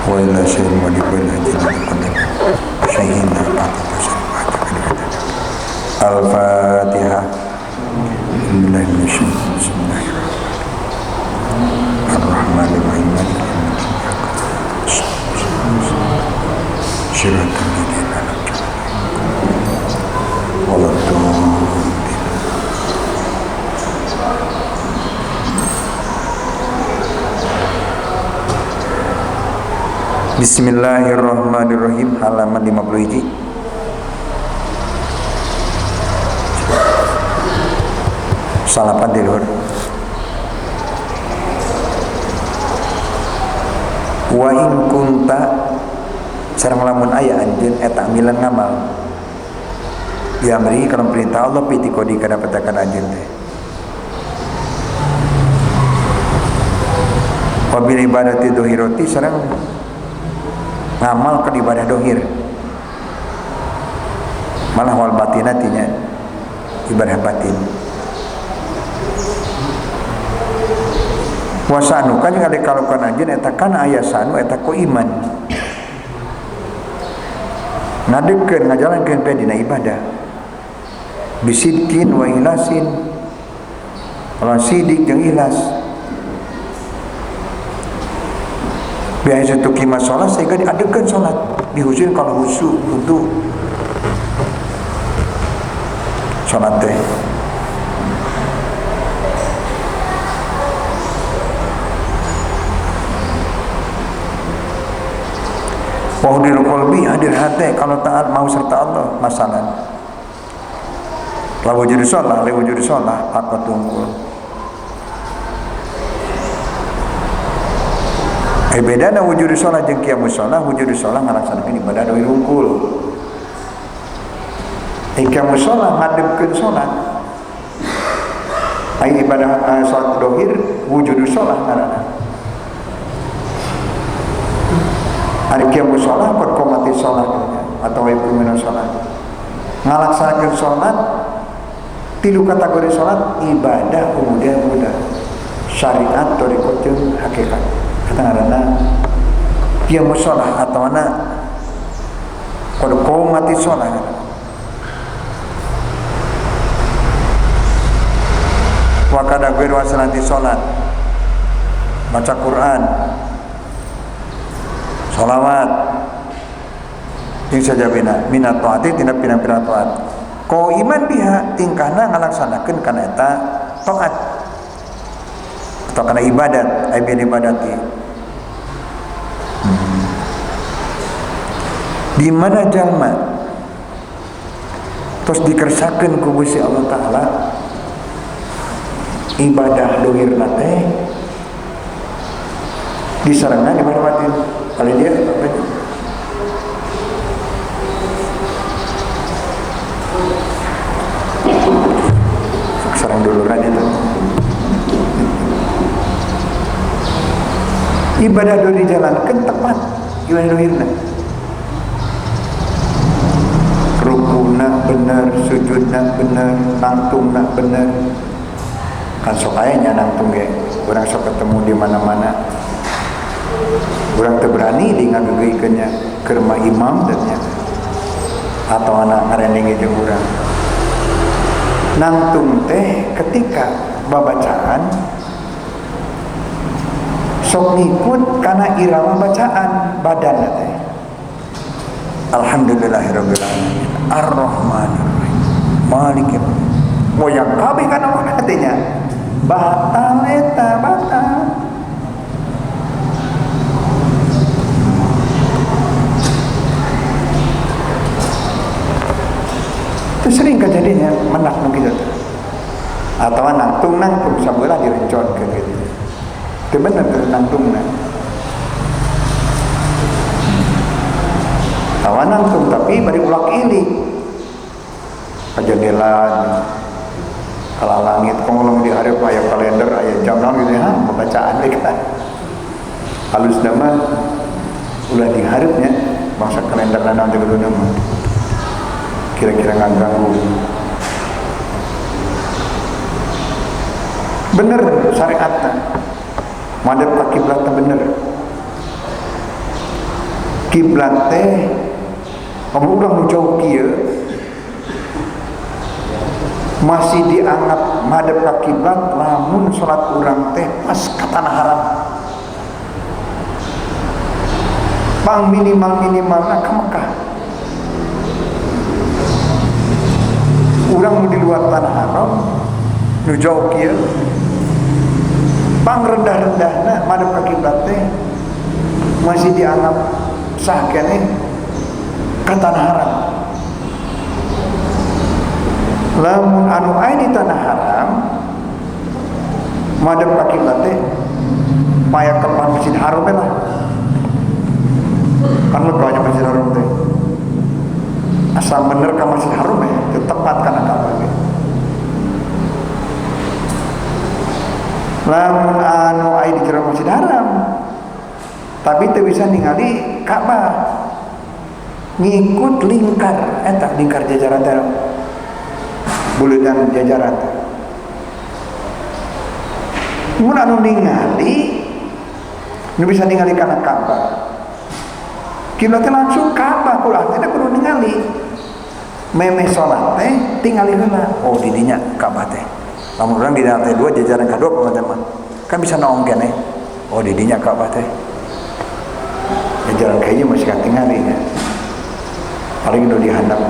وإلى شيء ولكل أجل قدر شيئنا بعد الفاتحة. بالله من الشيطان بسم الله الرحمن الرحيم مالك يوم الدين صراط الذين أنعمت عليهم ولا الضالين. Bismillahirrahmanirrahim. Halaman 51. Salapan di luar. Wa in kunta sareng lamun aya anjeun eta milan ngamal. Ya mari kana perintah Allah piti kodi kana petakan anjeun teh. Wa bil ibadati dohiroti sareng ngamal ke ibadah dohir malah wal batinatinya ibadah batin wasanu kan yang ada kalukan anjeun eta kana aya sanu eta ku iman ngadegkeun ngajalankeun pe dina ibadah bisidkin wa ilasin lawan sidik jeung ilas biasa untuk kima sholat sehingga diadegan sholat dihusin kalau husu untuk sholat teh wahudil qalbi hadir hati kalau taat mau serta Allah masalah lawujud sholat apa tunggu bedana wujud sholat jeung qiyamus sholat. Wujud sholat ngalaksanakeun ibadah dohir hungkul. Qiyamus sholat ngadepkeun sholat. Ai ibadah sholat dohir wujud sholat ngaranna. Ari qiyamus sholat pot komati sholat atau wajib sholat. Ngalaksanakeun sholat tilu kategori sholat ibadah kemudian syariat thariqat jeung hakikat. Kata ngaranna dia musolah atau anak kalau kau mati sholat wakada gue wasanati sholat baca Quran sholawat yang saja minat taati tindak pinang-pinang taat kau iman biha tingkahna ngalaksanakeun kana eta taat atau kana ibadat aibian ibadati di mana jalma terus dikersakeun ku Gusti Allah Ta'ala ibadah dohirna teh disarengan ibadah batin kali dia apa sareng dulu kan itu ibadah dohir dijalankan tepat ibadah dohirna rukuna bener, sujudna bener, nangtungna bener kan sok aya nya nangtung ge urang sok ketemu di mana-mana urang teu berani di ngageugikeunnya keur ma imam dan nya atau anak ngarendenge jeung urang nangtung teh ketika babacaan sok ngikut kana irama bacaan badanna teh alhamdulillahirabbil alamin ar-rahmanir-rahim maliki mau yang kabeh kana artinya batal eta batal itu sering kejadiannya menak gitu atau nangtung sabelah direncon ke gitu itu bener tuh nangtungna awan nangtung tapi bari ulak ilik ka jendela kala langit kongolong di hareup aya kalender aya jam naon gitu ya pembacaan deui kan halus nama ulah di hareupnya bangsa kalender naon teh kudu nama kira-kira ngaganggu bener syariatna madhep ka kiblatna bener kiblat teh kamu udah mau jauh kieu masih dianggap madep ka kiblat lamun salat urang teh pas ka tanah haram pang minimalna ka Mekah urang di luar tanah haram nu jauh kieu pang rendah-rendahna madep ka kiblat teh masih dianggap sah keneh ka tanah haram. Lamun anu aya di tanah haram madep ka kiblat teh maya ke Masjid Haram lah. Kan leganya Masjid Haram teh. Asal bener ka Masjid Haram teh tepat kana Ka'bah ge. Lamun anu aya di jero Masjid Haram tapi teu bisa ningali Ka'bah. Ngikut lingkar eta lingkar jajaran teh. Buledan jajaran teh. Mun anu ningali nu bisa ningali kana Ka'bah. Kiblat teh langsung Ka'bah kulah teh kudu ningali. Memeh salat teh tingali heula. Oh di dinya Ka'bah teh. Lamun urang di lantai 2 jajaran kadua teman-teman. Kan bisa naong keneh. Oh di dinya Ka'bah teh. Jajaran kayaknya masih katingali ya. Paling udah dihandap.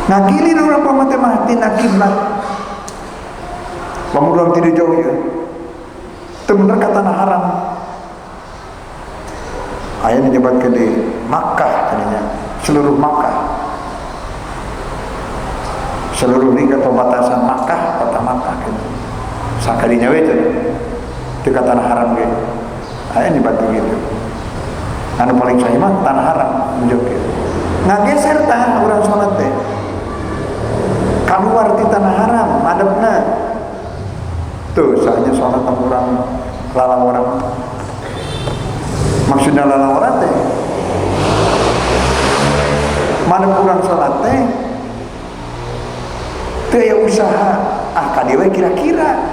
Ngagilin orang pamate mah tina kiblat. Lamun urang tidak jauh ya. Teu bener ka tanah haram. Aya disebutkeun di Makkah tadinya, seluruh Makkah. Seluruh lingkar pembatasan Makkah, kota Makkah gitu. Sakadinya we teh. Teu ka tanah haram ge. Aya dibatu gitu. Anu paling sahih mah tanah haram menjauh gitu. Ngageser tah urang salat teh. Keluar di tanah haram madepna tuh sahnya sholat orang lalang orang maksudnya lalang orang teh madep urang sholat teh teu aya usaha kadieu kira-kira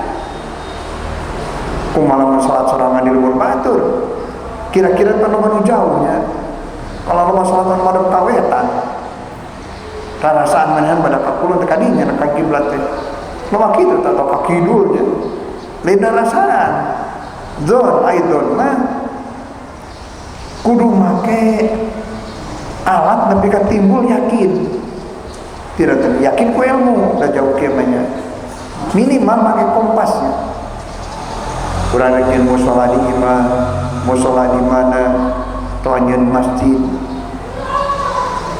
kumaha sholat sorangan di luhur batur kira-kira panu jauhnya kalau rumah sholat madep kawetan rasaan menahan pada kakulun tekadinya ka kiblat teh mah kitu atau ka kidulnya lain rasaan zon aidon mah kudu make alat nepi ka timbul yakin tidak yakin ku ilmu da jauh kieu minimal make kompasnya urang rek mushola di imam mushola di mana toanyeun masjid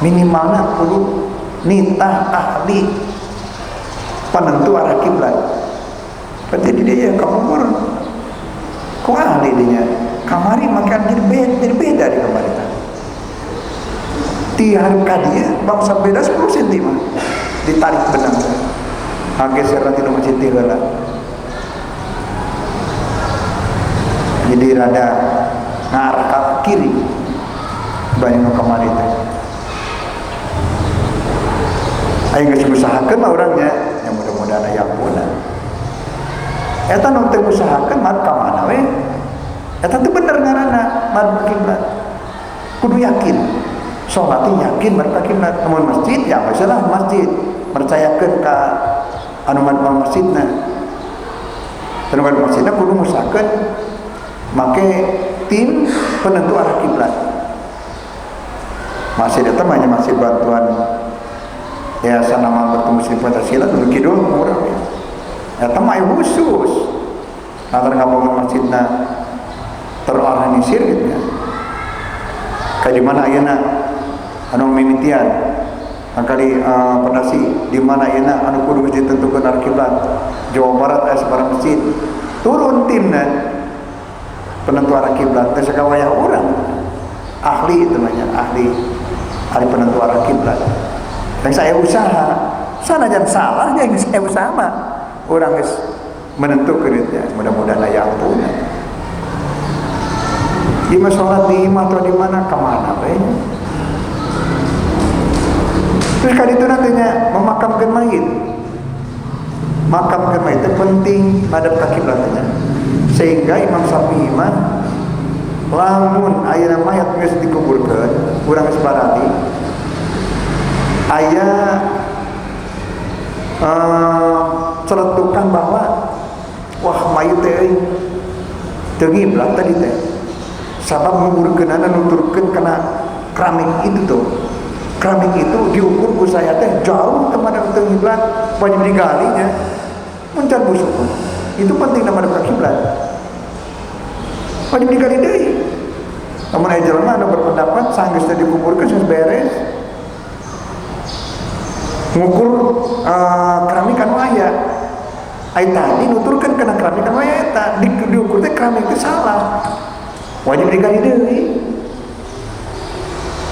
minimalna kudu nitah ahli penentu arah kiblat. Berarti dia yang kabur. Ku ahli dinya. Kamari makan jadi beda di kamari teh. Ti hareup dia bangsa beda 10 cm mah. Ditarik benang. Hageser nanti nu masjid heula. Jadi rada ngarah ka kiri. Bani nu kamari teh. Ayo geus usahakeun mah urangnya yang mudah-mudahan aya ampunan. Eta nu teu usahakeun mah ka mana we? Eta teu bener ngaranna madep kiblat. Kudu yakin. Salat yakin madep kiblat. Mun masjid ya masalah masjid. Percayakeun ka anu madep masjidna. Anu madep masjidna kudu ngusahakeun make tim penentu arah kiblat. Masjid eta mah masjid bantuan Yayasan Amanatul Muslim Pancasila dulu kidul murah ya tamai khusus nanti ngabangun masjidna terorganisir gitu ya kayak di mana ayeuna anu mimitian kali pondasi di mana ayeuna anu kudu ditentukeun arah kiblat Jawa Barat aya sabarang masjid turun timna penentu arah kiblat teh sakawayah urang ahli itu namanya ahli penentu arah kiblat. Yang saya usaha, sana jangan salah, yang saya usaha mah orang geus menentukeun ya, mudah-mudahan aya ampunan. Di sholat di imam atau di mana kemana we? Terus kali itu nantinya memakamkan mayit. Makamkan mayit itu penting madhab ka kiblatnya. Sehingga Imam Syafi'i mah lamun aya mayat geus dikuburkeun urang geus barali aya celetukan bahwa wah mayit teh teu ngiblat tadi teh sabab nguburkeunana nuturkeun kana keramik itu tuh. Keramik itu diukur ku saya teh jauh kepada teu ngiblat wajib digalinya muncan busuk. Itu penting nama dekat kiblat. Wajib digali deui. Namun aya jelema anu berpendapat sanggeus teh dikuburkeun geus beres. Ngukur keramik anu aya. Ai tadi nuturkeun kana keramik anu aya eta diukur teh keramik teh salah. Wajib digali deui.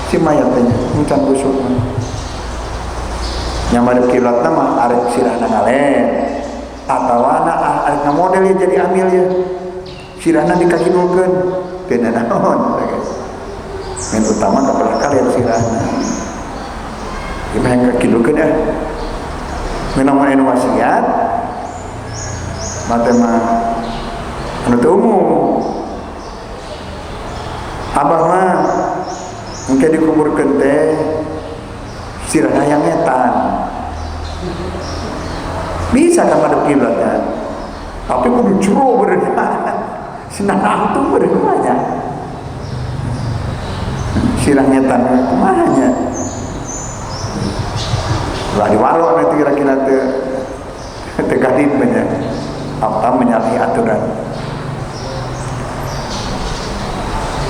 Si mayat teh muncan busuk. Nya madep kiblatna mah arek sirahna ngalen. Atawa arek ngamodel jadi amil ya. Sirahna dikakidulkeun teu naon. Men utama kabelah kalian sirahna. Gimana yang kakidulkeun ya? Menamun anu wasiat mate mah anu teu umum. Abah mah engke dikuburkeun teh sirahna yang etan. Bisa kan madep kiblatnya. Tapi kudu jero berenang. Senang antum berenangnya. Sirah nyetan kumahanya. Lah diwaro nanti kira-kira teu kadin banyak. Apa menyalahi aturan.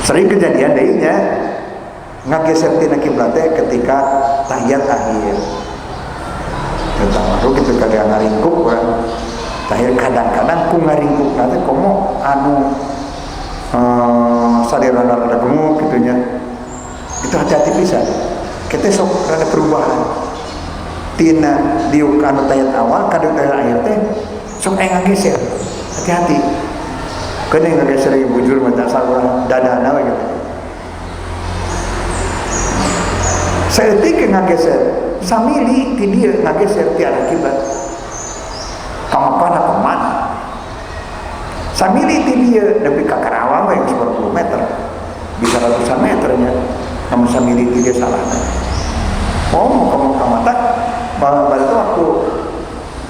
Sering kejadian deui nya ngageser tina kiblat teh ketika tahiyat akhir. Terutama ketika dia ngaringkuk orang tahir kadang-kadang ku ngaringkuk nanti komo anu sadirana rada gemuk gitunya. Itu hati-hati pisan. Kita sok rada perubahan. Tina diuk anu tahiyat awal ka tahiyat akhir teh sok ngageser. Hati-hati. Kene ngageser ge bujur mah dasar urang dadana we gitu. Saeutik ngageser samili ti dieu ngageser ti arah kiblat. Kamapana kemana? Samili ti dieu nepi ka Karawang we 10 meter. Bisa ratusan meternya. Namun samili ti dieu salah. Oh, kamu kamata bahwa waktu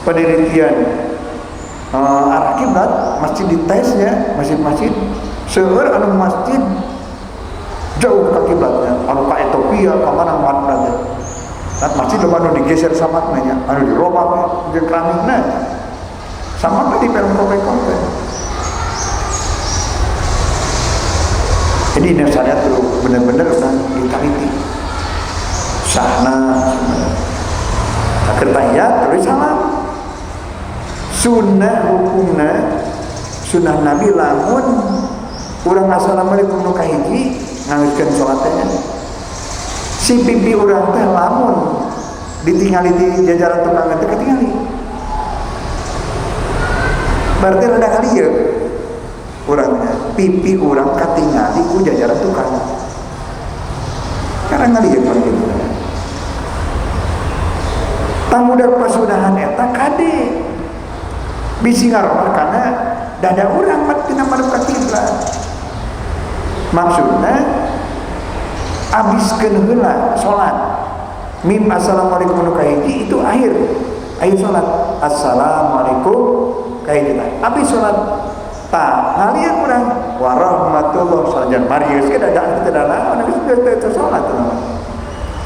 penelitian arah kiblat masjid ditesnya, masjid-masjid seueur anu masjid jauh ke kiblatnya, anu ka Ethiopia ka mana-mana teh. Nah, masjid anu digeser samakna nya, anu dirobah jeung keramikna. Sama di Pemprov teh. Jadi ini saya tuh benar-benar udah ditaliti. Sahna, akhir tahiyat terus salam. Sunnah hukumna, sunnah Nabi lamun urang assalamualaikum nu kahiji nganggeuskeun salat teh. Si pipi urang teh lamun ditingali di jajaran tukang teh ketingali. Berarti rada kalieu urangnya pipi urang katingali ku jajaran tukang. Karena ngalieu gitu. Tamudak pasunahan eta kade bisi ngarompah karena dada urang tina madep ka kiblat. Maksudna abiskeun heula salat. Mim assalamualaikum nu kahiji itu akhir salat. Assalamualaikum kahiji tah. Abis salat ta ngalieu urang warahmatullahi sajan marius ke dada teu dana geus teu salat teh.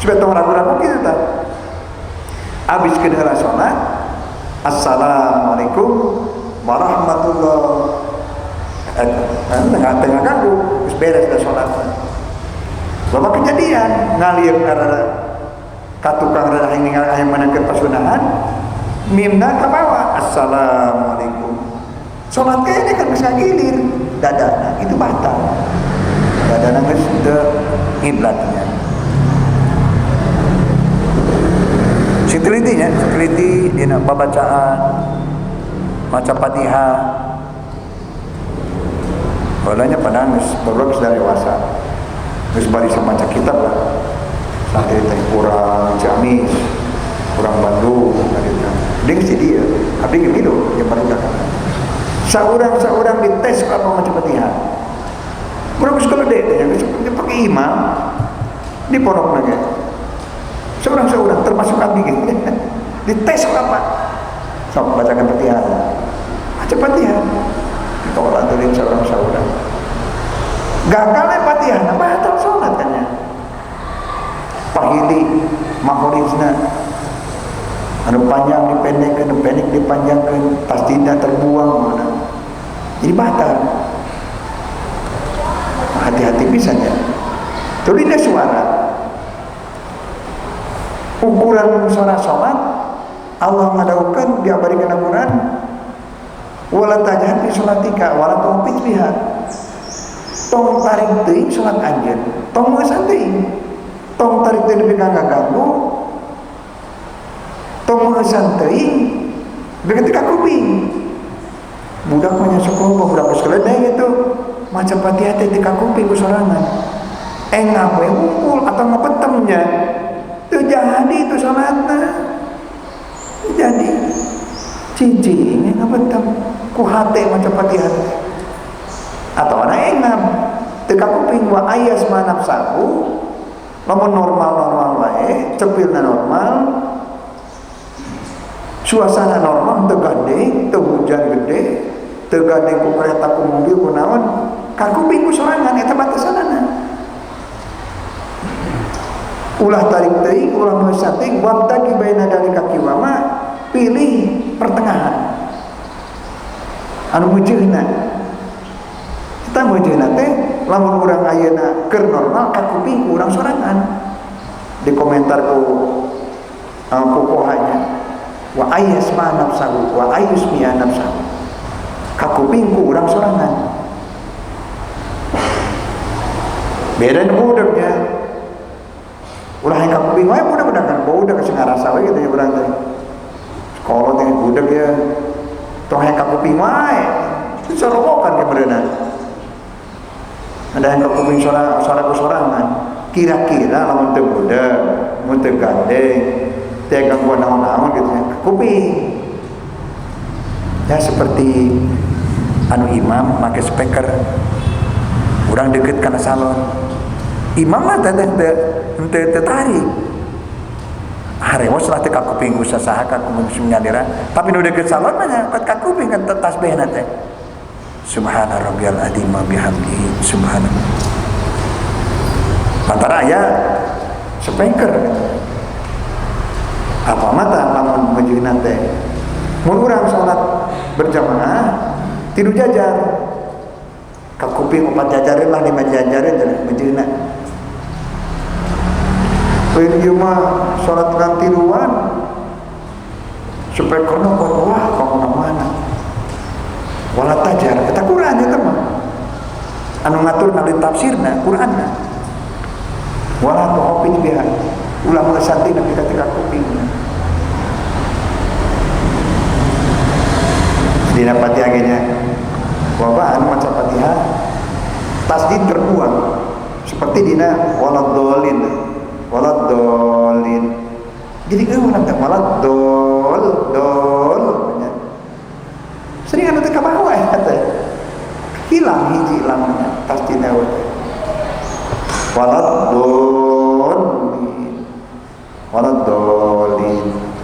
Supaya tong ragu-ragu kitu tah. Abiskeun heula salat. Assalamualaikum warahmatullahi wabarakatuh. Tengah ganggu, terus beres dah sholat. Bapak kejadian ngalieu karena katukang rada yang menangkap pasunahan, mimna ke bawah. Assalamualaikum. Sholat kayaknya kan bisa gilir, dadana itu batal. Dadana geus teu ngiblatnya. Teliti dina babacaan maca Fatihah. Balanya padahal geus dari dewasa. Geus bari maca kitab lah. Santri teh kurang Ciamis, kurang Bandung gitu. Deung si dieu, abdi ge milu yang barudak. Saurang dites ka maca Fatihah. Urang geus gede yang pakai imam di pondok lagi seorang termasuk kami gitu dites apa sok bacakan Fatihah baca Fatihah ditolak dari seorang saudara gagalnya Fatihah batal sholat kannya pahili mahorizna anu panjang dipendekkan, anu pendek dipanjangkan, tas tidak terbuang mana. Jadi batal. Hati-hati bisanya. Tulisnya suara. Ukuran suara sholat Allah ngadaukan diabadikan Al-Quran. Wala tajhar fi sholatika wala tughfit biha. Tong tarik teuing sholat anjeun. Tong meusan teuing. Tong tarik teuing nepi ka ganggu. Tong meusan teuing ketika kuping budak punya sekolah beberapa sekolah itu macam Fatihah teh ka kuping ku sorangan engap we unggul atau ngapetemnya teu jadi itu salatna jadi cicing ngapetem ku hate macam Fatihah atau ana engap teu ka kuping wa ayas manafsahu lamun normal wae cepilna normal suasana normal tegandeng, hujan gede, tegandeng ku kereta ku mobil ku naon, kakuping ku sorangan eta batasanana. Ulah tarik teuing, ulah meusan teuing, wabtaqi baina dalika qiwama, pilih pertengahan. Anu meujeunna. Kita meujeunna teh lamun urang ayeuna keur normal kakuping ku urang sorangan. Di komentar ku kokohanya wa ayas ma nafsahu wa ayus mi'a nafsahu kakupingku urang sorangan beda budaknya ulah yang kakuping wae budak kan budak geus ngarasa we gitu ya urang teh sekolah teh budak ya tong yang kakuping wae sorobokan ke berenang ada yang kakuping suara ku sorangan kira-kira lamun teu budak mun teu gandeng teh gangguan naon-naon gitu ya kuping ya seperti anu imam pakai speaker urang deket kana salon imam mah teh tarik harewas lah teh ka kuping usaha ka kuping nyadira tapi nu deket salon mah ka kuping kan tasbihna teh subhana rabbiyal azim bihamdihi subhanallah antara aya speaker apa mata lamun meujeunan teh mun urang salat berjamaah tilu jajar ka kuping 4 jajareun lah 5 jajareun cenah meujeunan lain ieu mah salat ngan tiluan supaya kono wah ka mana wala tajar eta Quran eta mah anu ngatur nalin tafsirna Quranna wala tu'afid biha ulah mesanti nabi ketika kuping dina Fatihah nya wabaan macam Fatihah tasdid terbuang seperti dina waladhdallin jadi urang teh waladdall sering anu teh ka bawah eta hilang hiji lamanya tasdidna waladdallin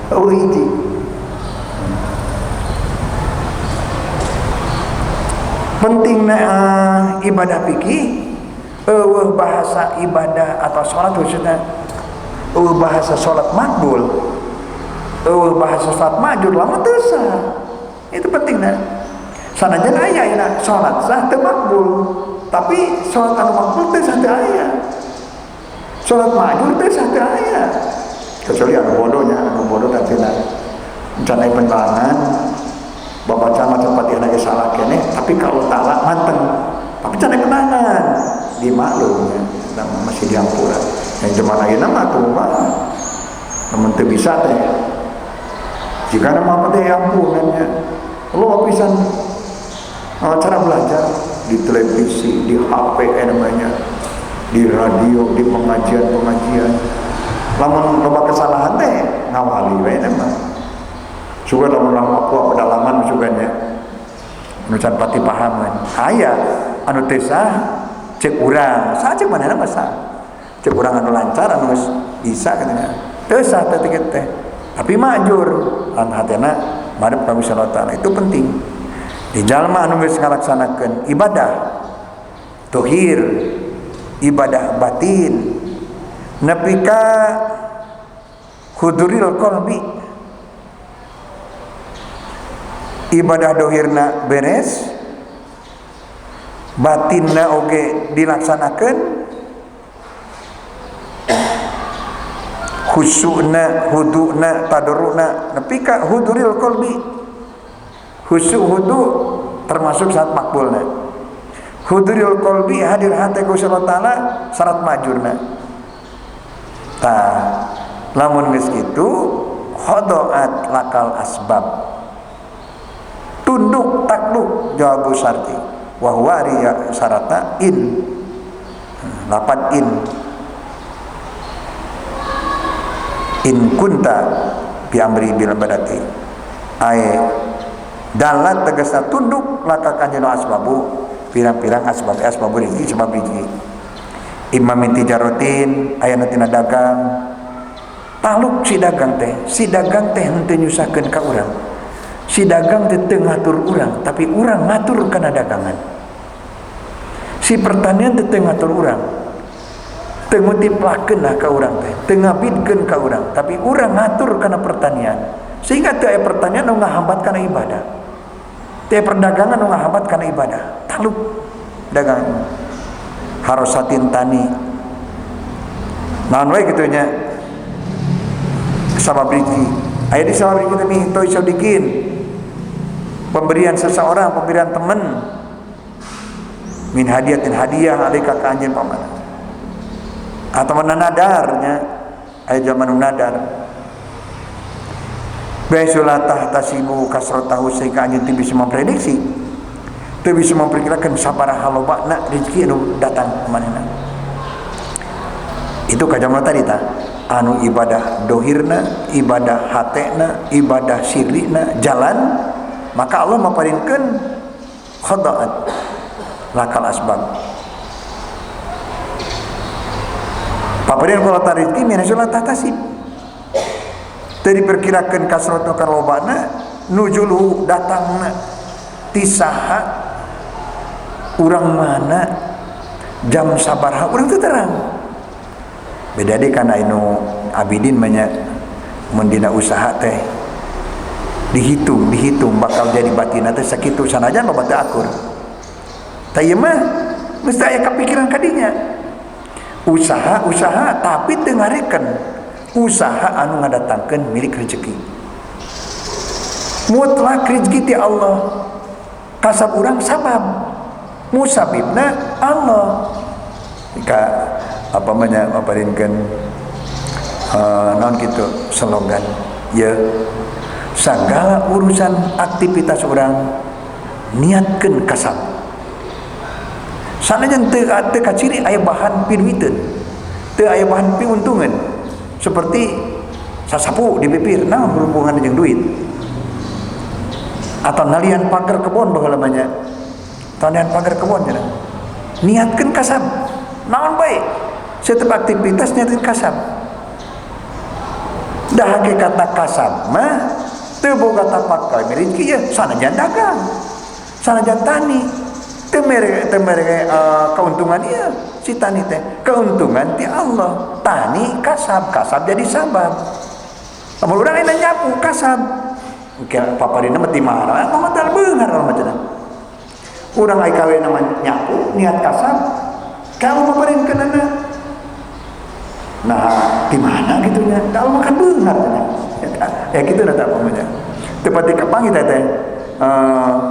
oh hiji pentingna ibadah fikih bahasa ibadah atau sholat khususnya bahasa sholat makbul bahasa sholat majur lama tesa itu pentingnya sanajan aya sholat sah teu makbul tapi sholat anu makbul teh sah teu aya sholat majur teh sah teu aya kecuali anu bodoh tantina rencanai penbalangan baca macam Fatihah lagi salah kene tapi kalau talak manteng tapi canai penangan di maklum ya masih diampura yang zaman lagi nama tuh mah namun teu bisa teh jika nama teh ampunannya lo pisan cara belajar di televisi di HP namanya di radio di pengajian lamun loba kesalahan teh ngawali wae mah juga lamun apa pedalaman suganya anu can pati pahaman aya anu teh sah cek urang saja mana masa cek urang anu lancar anu bisa katanya teu sah teh teh tapi majur an hatena madep ka Gusti Allah Taala itu penting di jalma anu geus ngalaksanakeun ibadah tohir ibadah batin nepi ka huduril qalbi ibadah dohirna beres batinna oge dilaksanakeun khusyukna huduna tadarruna nepi ka huduril qalbi khusyuk hudu termasuk saat makbulna huduril qalbi hadir hati Gusti Allah Taala syarat majurna tah lamun geus kitu khodoat lakal asbab tunduk takluk jawabu syarti wa huwa riya syaratna in lapan in kunta bi amri bil badati ay dalat tegasna tunduk laka kanjena asbabu pirang-pirang asbabu rezeki sebab rezeki imam tijarotin aya tina dagang taluk si dagang teh henteu nyusahkeun ka urang si dagang teh teu ngatur urang tapi urang ngatur kana dagangan si pertanian teh teu ngatur urang teu ngutiplakeun ka urang teh teu ngabidkeun ka urang tapi urang ngatur kana pertanian sehingga teu aya pertanian nu ngahambat kana ibadah teu perdagangan nu ngahambat kana ibadah taluk dagang harosatin tani naon wae kitu nya sabab rezeki aya di sabab rezeki teh hito isodikin pemberian seseorang pemberian teman min hadiatin hadiah alika ka anjeun paman atau nadarnya aya zaman nadar baisulatah tasibu kasratahu sehingga anjeun teu bisa memprediksi teu bisa memperkirakan sabaraha lobana rezeki anu datang ka manehna itu kajaman tadi tah anu ibadah dohirna ibadah hatena ibadah sirrina jalan maka Allah maparinkeun khodaat lakal asbab paparin kalau rezeki mina sulat tasib teu diperkirakeun kasratu ka lobana nujulu datangna tisaha urang mana jam sabaraha urang teu terang beda deui kana anu abidin banyak mendina usaha teh dihitung bakal jadi batina teh sakitu sanajan loba teu akur tah ieu mah mesti aya kapikiran kadinya usaha tapi teu ngarekeun usaha anu ngadatangkeun milik rezeki mutlak rezeki ti Allah kasab urang sabab musabibna Allah jika apa namanya maparinkeun naon kitu slogan ya segala urusan aktivitas orang niatkeun kasab sanajan teu kaciri aya bahan piduiteun teu aya bahan piuntungan seperti sasapu di bibir naon hubungan jeung duit atau nalian pagar kebon baheula banyak nalian pagar kebon cenah niatkeun kasab naon bae setiap aktivitas niatkeun kasab dah hakikatna kasab mah teu boga tapak ka rezeki ya sanajan dagang sanajan tani teu mere keuntungan ieu si tani teh keuntungan ti Allah tani kasab jadi sabab lamun urang aya nyapu kasab kira paparina mah ti mana mah teh beungar macam urang aya kawe nama nyapu niat kasab kalau paparinkeunana nah di mana gitunya kalau makan beungar ya gitu na tak pamanya tepati kapangi teh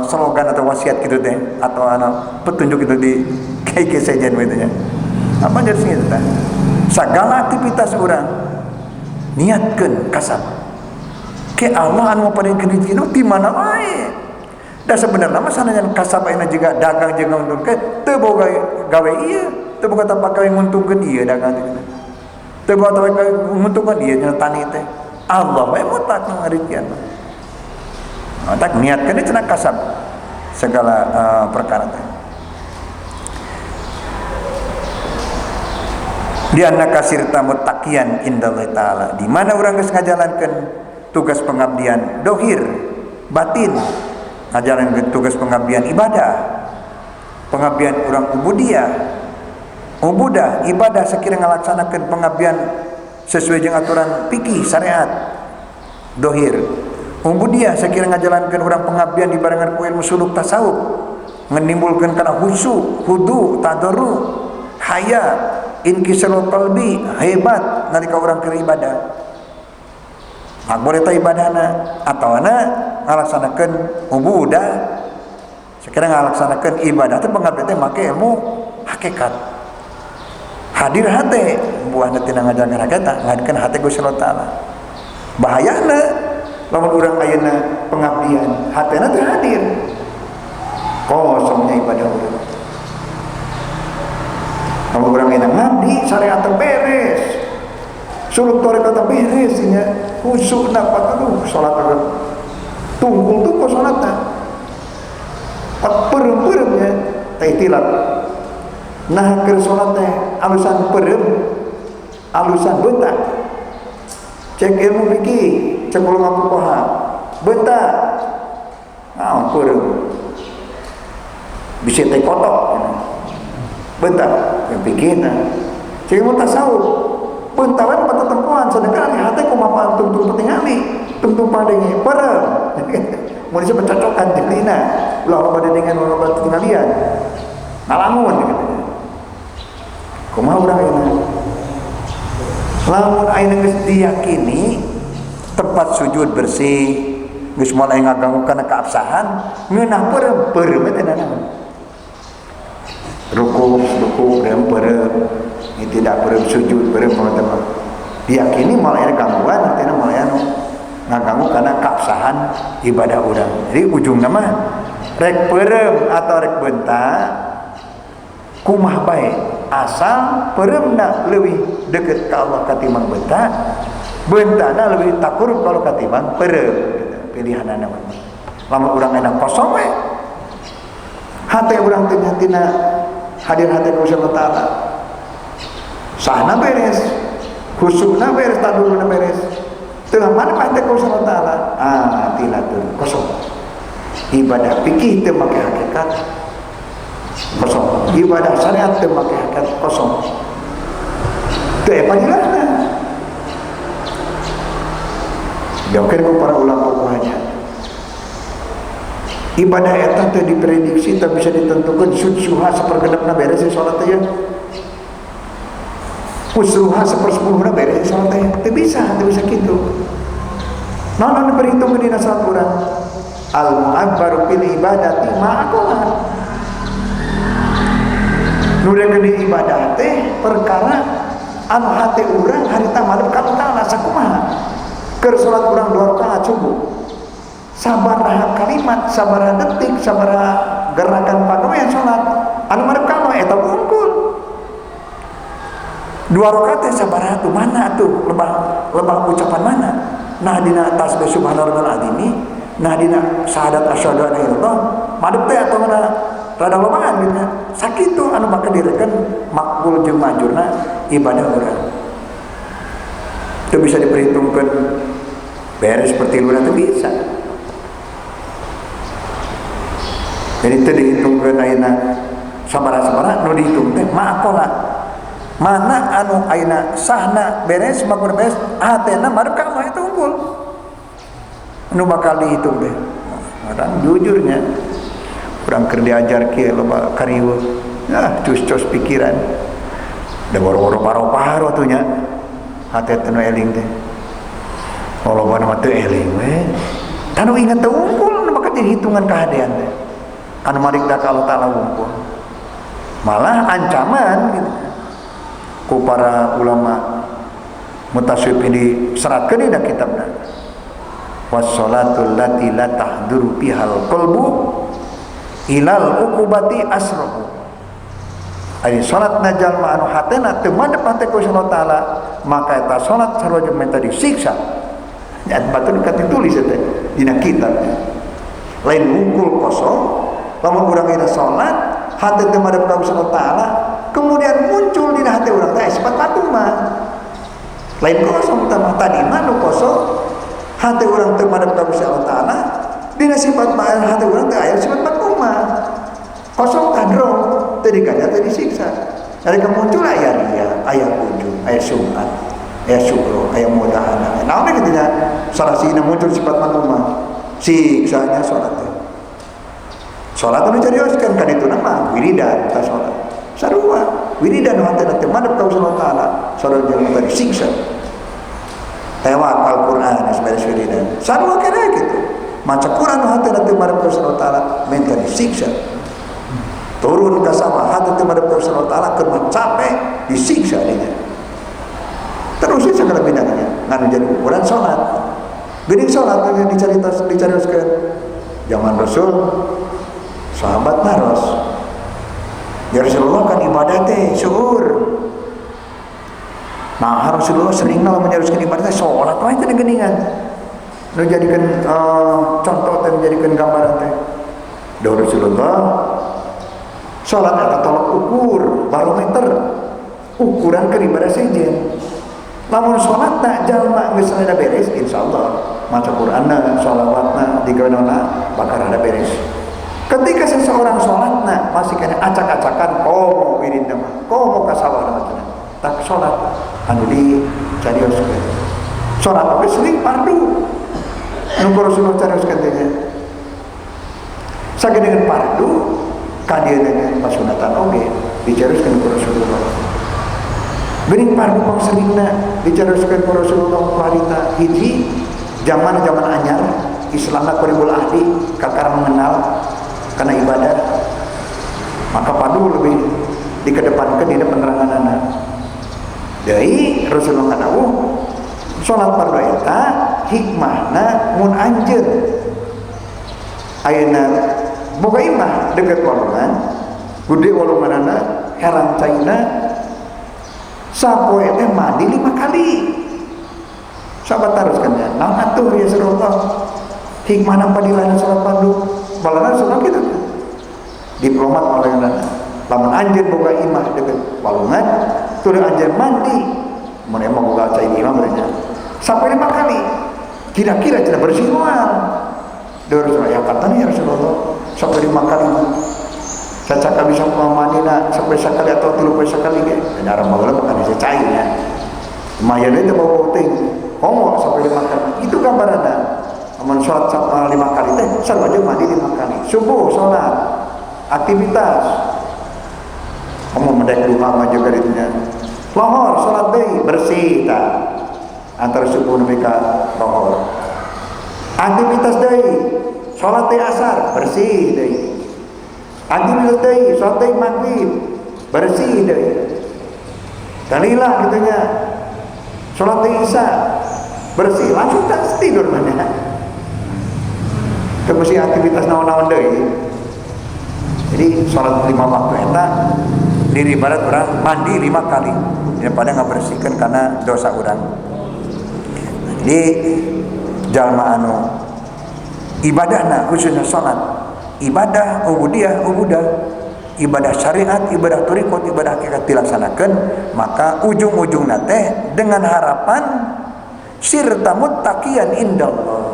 slogan atau wasiat gitu teh atau petunjuk itu di kayak sejen gitu nya apa jadi sing teh segala aktivitas urang niatkeun kasab ke Allah anu paringkeun rezeki di mana wae da sebenarnya mah sanajan kasab ayeuna juga dagang jeung nguntungkeun teu boga gawe ieu teu boga tempat gawe nguntungkeun ieu dagang teu boga tempat gawe nguntungkeun ieu nya tani teh Allah wae mutlak ngarikian tak niatkeun cenah kasab segala perkara teh di annaka sirta muttaqiyan indallahi taala, di mana urang geus ngajalankeun tugas pengabdian dohir batin, ngajalankeun tugas pengabdian ibadah, pengabdian urang ubudah ibadah sekira ngalaksanakeun pengabdian sesuai jeung aturan fikih syariat dohir, ubudiyah sekira ngajalankeun urang pengabdian dibarengan ku ilmu suluk tasawuf menimbulkeun kana khusyuk, hudu, tadarru, haya, inkisarul qalbi, hebat nalika urang keur ibadah. Boleh ta ibadahna atawana ngalaksanakeun ubudah sekira ngalaksanakeun ibadah teh pengabdian teh make ilmu hakikat. Hadir hate buahna tina ngajalankeun hakikat ngadekeun hate Gusti Allah taala. Bahayana lamun urang ayeuna pengabdian hatena teh hadir. Kosongnya ibadah urang. Kalau urang ayeuna ngabdi syariat teh beres. Suluk tarekat teh beres nya. Khusyuk dapat aduh salat urang. Tunggul tuh kok salatna. Perem-peremnya teh tilap. Nah keur salat teh alusan perem, alusan beuntak. Cek ilmu fikih, cek ulama fuqaha. Beuntak. Naon perem? Bisa teh kotok. Beuntak yang pikirna. Cek ilmu tasawuf. Beuntawan patatempoan sedangkan hate kumaha tungtung tingali, tungtung padenge perem. Mun bisa mencocokan dina. Ulah pada dengan ulah tingalian. Ngalamun gitu. Kumaha urang ayeuna? Lamun ayeuna geus diyakini tempat sujud bersih, geus mulai ngaganggu kana keabsahan, ngeunah perem teh naon? Ruku perem, tidak perem sujud perem teman-teman. Diyakini malah aya gangguan, artinya malah ngaganggu kana keabsahan ibadah urang. Jadi ujungna mah rek perem atau rek beuntak kumaha bae asal peremna leuwih deukeut ka Allah katimbang beuntak, beuntakna leuwih takurub kalau katimbang perem. Pilihanna mah lamun urang enak kosong we hate urang teh tina hadir hate ka Gusti Allah taala sahna beres, khusyukna beres, taduluna beres, teu mana hate ka Gusti Allah taala tina teu kosong. Ibadah fikih teu make hakikat kosong, ibadah syariat teu make hakikat kosong. Teu panjilana. Jauhkan ku para ulama fuqahanya. Ibadah eta teu diprediksi teu bisa ditentukan suha sapergenepna beres salat teh. Usruha 1/10 beres salat teh. Teu bisa kitu. Naon diperhitungkeun dina salat urang? Al-mu'abbaru fil ibadati ma'aqalah. Nurekeun di ibadah teh perkara anu hate urang harita madep ka Allah sakumaha. Keur salat urang 2 rakaat subuh. Sabaraha kalimat, sabaraha detik, sabaraha gerakan pagawean salat anu madep ka Allah eta wungkul. 2 rakaat teh sabaraha tuh mana tuh lebah ucapan mana? Nah dina tasbih subhanallahil azimi, nah dina syahadat asyhadu an la ilaha illallah, madep teh atuh mana rada lobaan gitu. Sakitu anu bakal direken makbul jeung majurna ibadah urang. Itu bisa diperhitungkan beres seperti lu nanti bisa. Jadi itu dihitungkan ayeuna sabaraha nu dihitung teh ma'aqala. Mana anu ayeuna sahna beres makmur beres hatena madep ka Allah itu unggul. Anu bakal dihitung teh. Orang jujurnya urang keur diajar kieu loba kariweuh. Cus-cus pikiran. Da boro-boro paro-paro tuh nya. Hate teh nu eling teh. Loba mah teu eling we. Tanu ingat teu unggul nu bakal dihitungan kahadean teh. Anu marik da ka Allah taala unggul. Malah ancaman gitu. Ku para ulama mutasawwif diseratkeun dina kitabna. Was-shalatul lati la tahduru bihal qalbu ilal uqubati asrahu. Ari salat jalma anu hatena teu madep hate ka Allah taala, maka eta salat sarua minta disiksa. Nya batur ditulis teh dina kitab. Lain wungkul kosong, lamun urang ina salat hate teu madep ka Allah taala, kemudian muncul dina hati urang teh sifat patung lain kosong tadi mah nu kosong hati orang teu madep ka Gusti Allah Taala dina sifat hati orang teu aya sifat makmumah kosong kadro teu dikanya teu disiksa dari kemuncul aya ria aya ujub aya sum'at aya syukro aya mudahana naon kitu nya sarasina muncul sifat makmumah siksanya salat salat nu carioskeun kan itu nama wiridan ta salat sarua wiridan hati teu madep ka Gusti Allah Taala salat jeung tadi siksa tewak Al-Quran sebagai wiridan sarua kira gitu maca Quran hati teu madep ka Gusti Allah Taala minta disiksa turun ke sawah hati teu madep ka Gusti Allah Taala keur capek disiksa dia terus segala bidangnya nganu jadi ukuran salat geuning salat yang dicarioskeun zaman Rasul sahabat naros ya Rasulullah kan ibadah teh syukur nah Rasulullah sering kalau menyaruskan ibadah teh salat wae teh geuningan nu jadikeun contoh teh menjadikan gambaran teh da Rasulullah salat eta tolak ukur barometer ukuran keur ibadah sejen lamun salatna jalma geus rada beres insyaallah maca Qur'anna shalawatna digaweana bakal rada beres. Ketika seseorang sholatna masih kena acak-acakan komo wirid nama komo kasawah nama tak sholat anu dicarioskeun sholat oge sering fardu nu Rasulullah carioskeun teh sagedeung fardu kadieu dengan pasunatan oge dicarioskeun ku Rasulullah geuning fardu pang seringna dicarioskeun ku Rasulullah kuarita hiji zaman anyar Islamna qaribul ahdi kakar mengenal karena ibadah maka padu lebih dikedepankan di penerangan anak dari Rasulullah kadawuh sholat fardu eta hikmahna mun anjeun ayeuna boga imah deket walungan gede walunganana herang caina sapoe teh mandi 5 kali sahabat teruskan ya naon atuh ya Rasulullah hikmahna padilana sholat fardu balana sunah gitu diplomat oleh lamun anjeun boga imah deket walungan tuluy anjeun mandi mun emang boga cai imah merenya sampai 5 kali kira-kira cenah bersih moal deur ya katana ya Rasulullah sampai 5 kali caca bisa mandina sampai sekali atau 3 sekali ge dan arang baheula bukan bisa cai nya lumayan itu bau ting homo sampai 5 kali itu gambaranna amun sholat 5 kali teh sareng mandi 5 kali subuh sholat aktivitas kamu mendek duha mah juga ditunya lohor sholat deui bersih tah antara subuh nepi ka lohor aktivitas deui sholat teh asar bersih deui aktivitas deui sholat teh maghrib bersih deui kalilah gitunya sholat teh isya bersih langsung tak tidur mana mesti aktivitas naon-naon deui. Jadi sholat 5 waktu eta diri barat orang mandi 5 kali daripada ngabersihkeun karena dosa urang. Jadi jalma anu ibadahna khususnya sholat ibadah ubudiyah ibadah syariat ibadah thariqat ibadah hakikat dilaksanakeun maka ujung-ujungna teh dengan harapan sirta muttaqiyan indallah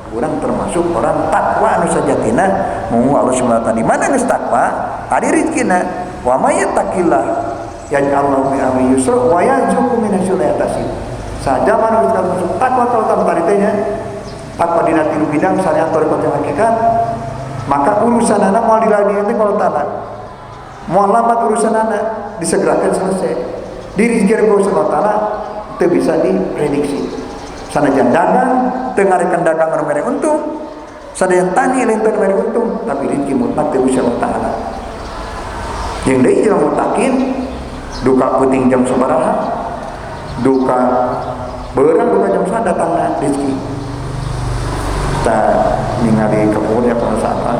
urang termasuk orang takwa anu sajatina mu Allah Subhanahu wa taala di mana geus takwa ari rizkina wa may yattaqillah yaj'allahu min amri yusra wa yarzuqhu min haitsu la yahtasib saja manu termasuk takwa tautan tadi nya takwa dina tilu bidang syariat thariqat hakikat maka urusanana moal diladieun teh kalau taala moal lambat urusanana disegerakeun selesai diri jeung Gusti Allah taala teu bisa diprediksi sanajan dagang tengarekan dagang anu mere untung sadayan tani lain teu mere untung tapi rezeki mutlak teu bisa Allah taala jeung deui jeung mutakin duka puting jam sabaraha duka beurang duka jam sada datangna rezeki ta ningali kapulnya perasaan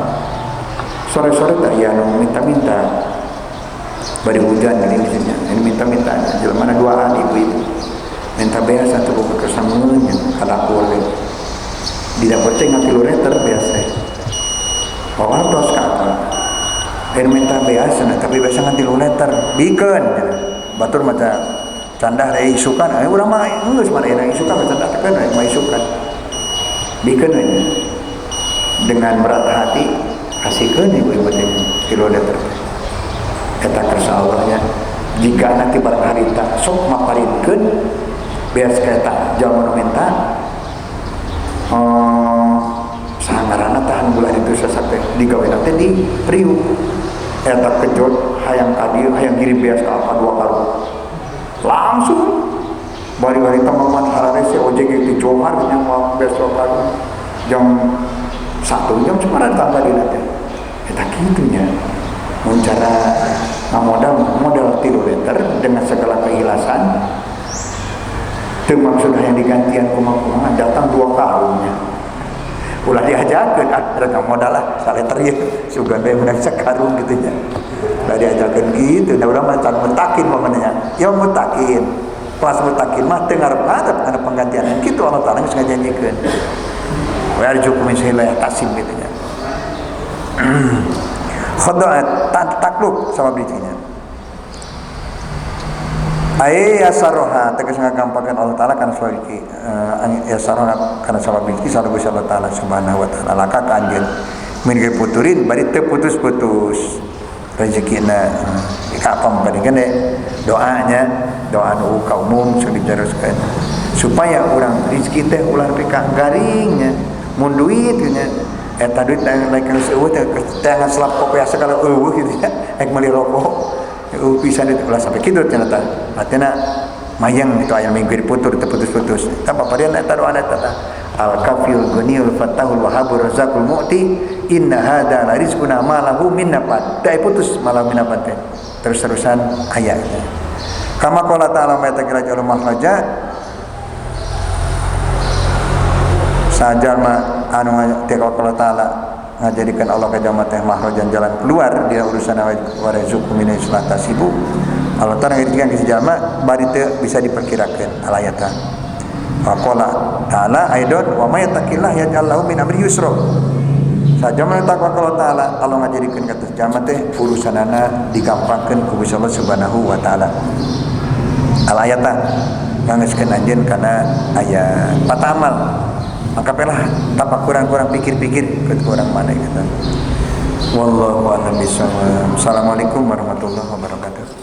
sore-sore tak ya anu minta-minta bari hujan ini misalnya ini minta-minta jelema duaan ibu itu minta biasa tuh buka kesamungan kada boleh tidak penting kilometer biasa pawartos kata dan minta biasa tapi biasa ngan kilometer bikin batur mata Candah aya isukan, urang mah geus mah aya isukan candah tekan aya mah isukan. Bikeun dengan berat hati kasihkeun ibu-ibu teh kilometer. Eta kersa Allahnya jika nanti barang harita sok maparinkeun beas kaeta jalma nu minta sangaranna tahan bulan itu sasate digawena teh di Priuk eta kejot hayang kadieu hayang ngirim beas ka apa 2 karung langsung bari-bari teman hararese ojek itu Johar yang mau beas 2 karung jam 1 jam cuma datang tadi nanti eta kitunya mun cara modal 3 liter dengan segala keikhlasan itu maksudnya yang digantian kumaha datang 2 karungnya ulah diajakeun datang modal lah saliter ieu sugan bae menang sakarung gitu nya ulah diajakeun gitu da urang mah can mentakin mamanya ya mentakin pas mentakin mah teu ngarep-ngarep kana penggantian kitu Allah taala geus ngajanjikeun wa arjukum min syai'in tasim gitu nya khada'at takluk sama bijinya ai yasaroha tegas ngagampangkeun Allah taala kana saiki yasaroha kana sabab biji sareng Gusti Allah taala subhanahu wa taala laka ka anjeun min ge puturin bari teu putus-putus rezekina kapam kadang doanya doa nu ka umum sok diteruskeun supaya urang rezeki teh ulah pika garingnya mun duit nya eta duit lain kana seueuh teh teh selap kopi segala eueuh gitu ya ek meuli rokok bisa ulah sampai kitu ternyata artinya mayang itu aya minggu diputur terputus-putus apa parian eta doa eta al kafil ghaniyul fatahul wahabur razaqul mu'ti inna hada la rizquna ma lahu min nafad dai putus malah min nafad terus-terusan ayatnya kama qala ta'ala ma takira jalul makhraja sajalma anu teko qala ta'ala ngajadikan Allah kajama teh mahrajan jalan keluar dia urusan warezuqu min islantasibu Allah taala ngajadikan ke jalma bari teu bisa diperkirakeun alayatan faqala ta'ala aidon wa may yattaqillah yaj'al lahu min amri yusra sajama takwa Allah taala Allah ngajadikeun ka teh jalma teh urusanana digampangkeun ku Gusti Allah subhanahu wa taala alayatan ngangeuskeun anjeun kana aya patamal maka pelah tapak kurang-kurang pikir-pikir ke kurang mana gitu. Wallahu a'lam bishawab. Assalamualaikum warahmatullahi wabarakatuh.